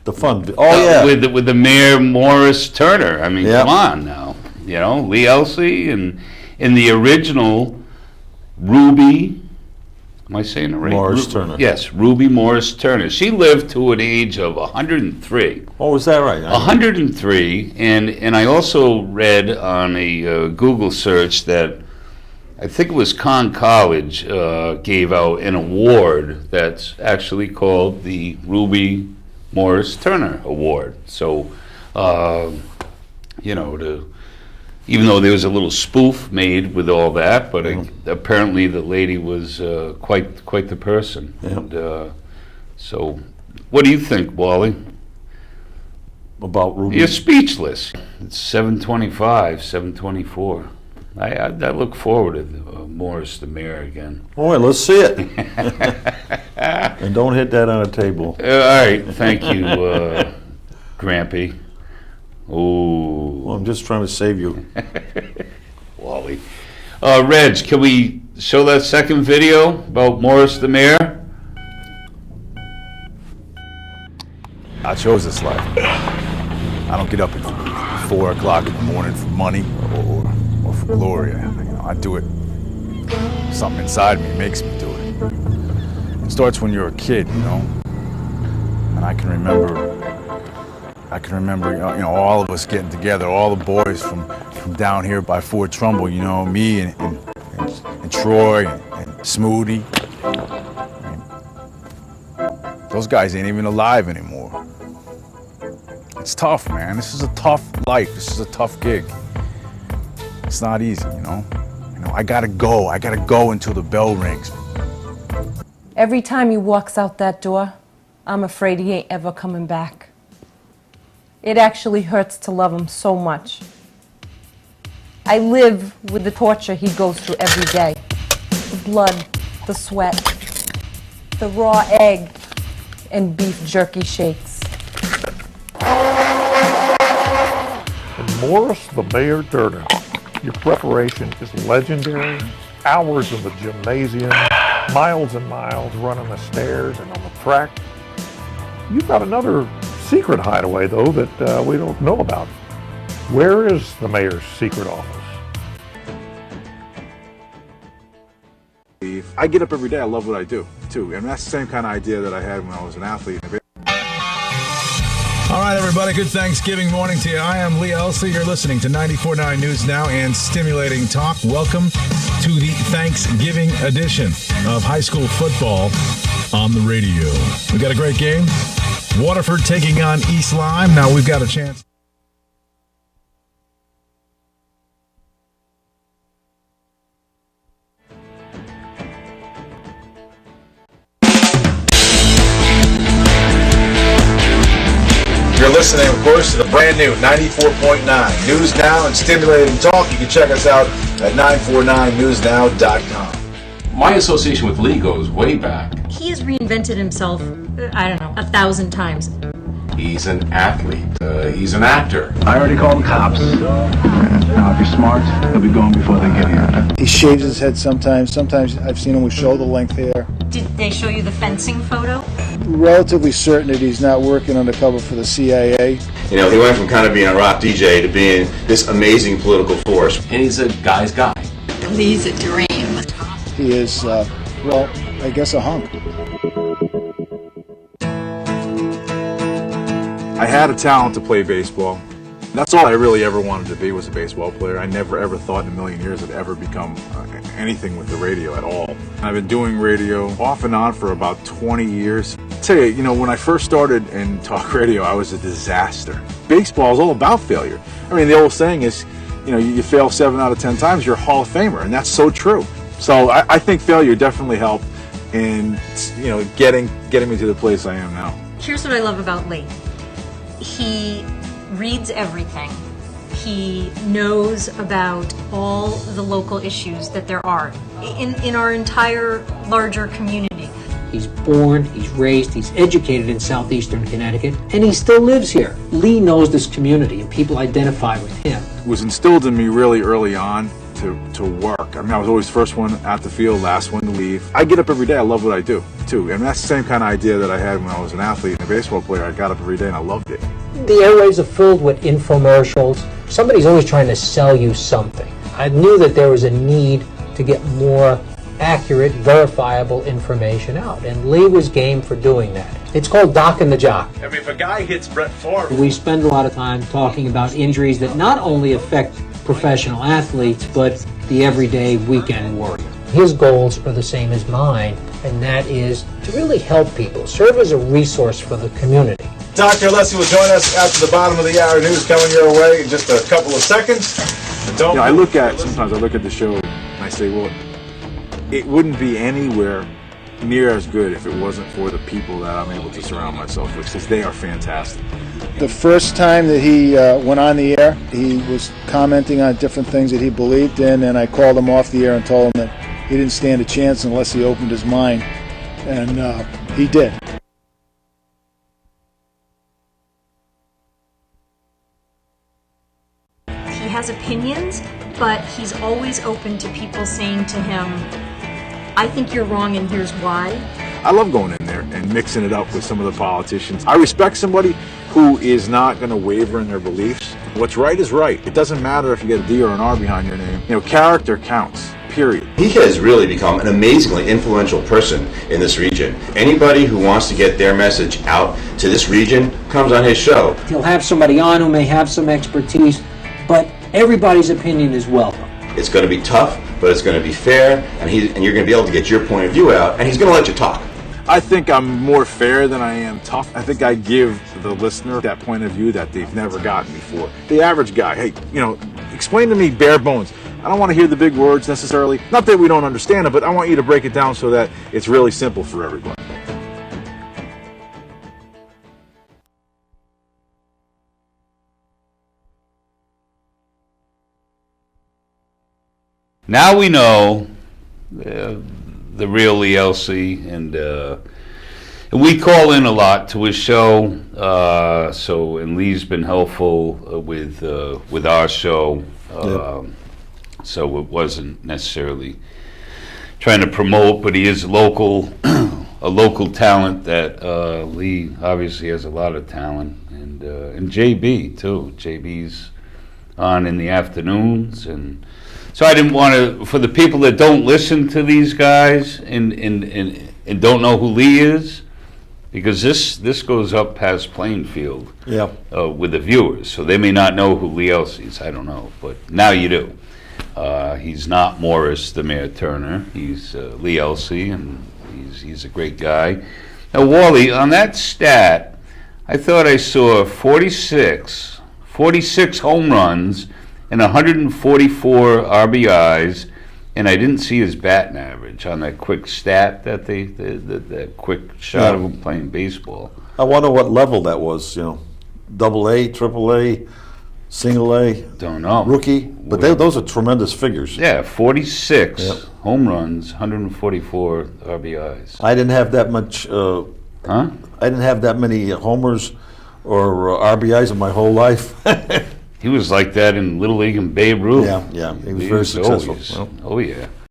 The fun. Oh yeah. With the mayor Morris Turner. I mean, Yep. come on now. You know, Lee ELCI and in the original Ruby. Am I saying it right? Morris Turner. Yes, Ruby Morris Turner. She lived to an age of 103. Oh, is that right? 103, and I also read on a Google search that I think it was Conn College gave out an award that's actually called the Ruby Morris Turner Award. So, you know, even though there was a little spoof made with all that, but apparently the lady was quite the person. Yeah. And so, what do you think, Wally? About Ruby? You're speechless. It's 7:25, 7:24. I look forward to Morris the mayor again. All right, let's see it. And don't hit that on a table. All right, thank you, Grampy. Ooh. Well, I'm just trying to save you. Wally. Reg, can we show that second video about Morris the mayor? I chose this life. I don't get up at 4 o'clock in the morning for money or for glory. I do it. Something inside me makes me do it. It starts when you're a kid, you know. And I can remember, you know, all of us getting together, all the boys from down here by Fort Trumbull, you know, me and Troy and Smoothie. I mean, those guys ain't even alive anymore. It's tough, man. This is a tough life. This is a tough gig. It's not easy, you know. I gotta go until the bell rings. Every time he walks out that door, I'm afraid he ain't ever coming back. It actually hurts to love him so much. I live with the torture he goes through every day. The blood, the sweat, the raw egg, and beef jerky shakes. And Morris the Mayor Turner, your preparation is legendary. Hours in the gymnasium, miles and miles running the stairs and on the track. You've got another secret hideaway, though, that we don't know about. Where is the mayor's secret office? I get up every day. I love what I do, too. And that's the same kind of idea that I had when I was an athlete. All right, everybody, good Thanksgiving morning to you. I am Lee ELCI. You're listening to 94.9 News Now and Stimulating Talk. Welcome to the Thanksgiving edition of high school football on the radio. We got a great game. Waterford taking on East Lyme. Now we've got a chance. You're listening, of course, to the brand new 94.9 News Now and Stimulating Talk. You can check us out at 949newsnow.com. My association with Lee goes way back. He has reinvented himself, I don't know, 1,000 times. He's an athlete. He's an actor. I already called the cops. Now, if you're smart, they'll be gone before they get here. He shaves his head sometimes. Sometimes I've seen him with shoulder length hair. Did they show you the fencing photo? Relatively certain that he's not working undercover for the CIA. You know, he went from kind of being a rock DJ to being this amazing political force. And he's a guy's guy. Lee's a dream. He is, well, I guess a hunk. I had a talent to play baseball. That's all I really ever wanted to be, was a baseball player. I never ever thought in a million years I'd ever become anything with the radio at all. I've been doing radio off and on for about 20 years. I'll tell you, when I first started in talk radio, I was a disaster. Baseball is all about failure. I mean, the old saying is, you fail 7 out of 10 times, you're a Hall of Famer, and that's so true. So I think failure definitely helped in, getting me to the place I am now. Here's what I love about Lee. He reads everything. He knows about all the local issues that there are in our entire larger community. He's born, he's raised, he's educated in southeastern Connecticut, and he still lives here. Lee knows this community, and people identify with him. It was instilled in me really early on to work. I mean, I was always first one at the field, last one to leave. I get up every day. I love what I do, too. And that's the same kind of idea that I had when I was an athlete and a baseball player. I got up every day and I loved it. The airways are filled with infomercials. Somebody's always trying to sell you something. I knew that there was a need to get more accurate, verifiable information out, and Lee was game for doing that. It's called docking the jock. I mean, if a guy hits Brett Favre... We spend a lot of time talking about injuries that not only affect professional athletes, but the everyday weekend warrior. His goals are the same as mine, and that is to really help people, serve as a resource for the community. Dr. Alessi will join us after the bottom of the hour news coming your way in just a couple of seconds. Sometimes I look at the show and I say, well, it wouldn't be anywhere near as good if it wasn't for the people that I'm able to surround myself with, because they are fantastic. The first time that he went on the air, he was commenting on different things that he believed in, and I called him off the air and told him that he didn't stand a chance unless he opened his mind, and he did. He has opinions, but he's always open to people saying to him, I think you're wrong and here's why. I love going in there and mixing it up with some of the politicians. I respect somebody who is not going to waver in their beliefs. What's right is right. It doesn't matter if you get a D or an R behind your name. You know, character counts, period. He has really become an amazingly influential person in this region. Anybody who wants to get their message out to this region comes on his show. He'll have somebody on who may have some expertise, but everybody's opinion is welcome. It's going to be tough, but it's going to be fair, and you're going to be able to get your point of view out, and he's going to let you talk. I think I'm more fair than I am tough. I think I give the listener that point of view that they've never gotten before. The average guy, hey, explain to me bare bones. I don't want to hear the big words necessarily. Not that we don't understand it, but I want you to break it down so that it's really simple for everyone. Now we know the real ELCI, and we call in a lot to his show. And Lee's been helpful with our show. So it wasn't necessarily trying to promote, but he is a local talent that Lee obviously has a lot of talent, and JB too. JB's on in the afternoons, and so I didn't want to, for the people that don't listen to these guys and don't know who Lee is, because this goes up past Plainfield with the viewers, so they may not know who Lee ELCI is. I don't know, but now you do. He's not Morris the Mayor Turner. He's Lee ELCI, and he's a great guy. Now, Wally, on that stat, I thought I saw 46 home runs and 144 RBIs, and I didn't see his batting average on that quick stat that quick shot of him playing baseball. I wonder what level that was, double A, triple A, single A. Don't know. Rookie, but those are tremendous figures. Yeah, 46 home runs, 144 RBIs. I didn't have that much. I didn't have that many homers or RBIs in my whole life. He was like that in Little League and Babe Ruth. Yeah, he was very successful. Oh, yeah.